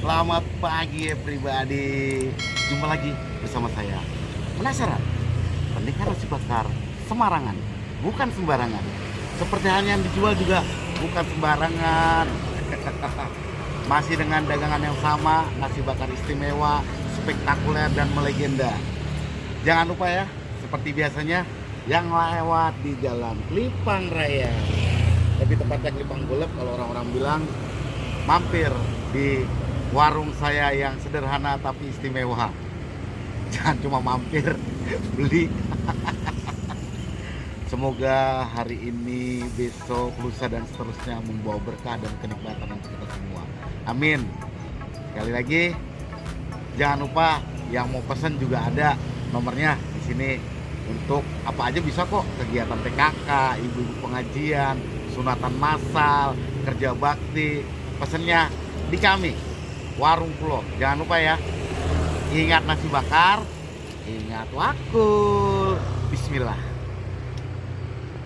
Selamat pagi everybody. Jumpa lagi bersama saya. Penasaran? Pendekar nasi bakar Semarangan, bukan sembarangan. Seperti halnya yang dijual juga bukan sembarangan. Masih dengan dagangan yang sama, nasi bakar istimewa, spektakuler dan melegenda. Jangan lupa ya, seperti biasanya yang lewat di Jalan Kelipang Raya. Lebih tepatnya Kelipang Golep kalau orang-orang bilang, mampir di warung saya yang sederhana tapi istimewa. Jangan cuma mampir, beli. Semoga hari ini, besok, lusa dan seterusnya membawa berkah dan kenikmatan untuk kita semua. Amin. Sekali lagi, jangan lupa yang mau pesan juga ada nomornya di sini. Untuk apa aja bisa kok, kegiatan PKK, ibu-ibu pengajian, sunatan massal, kerja bakti, pesennya di kami, Warung Pulo. Jangan lupa ya, ingat nasi bakar, ingat wakul. Bismillah.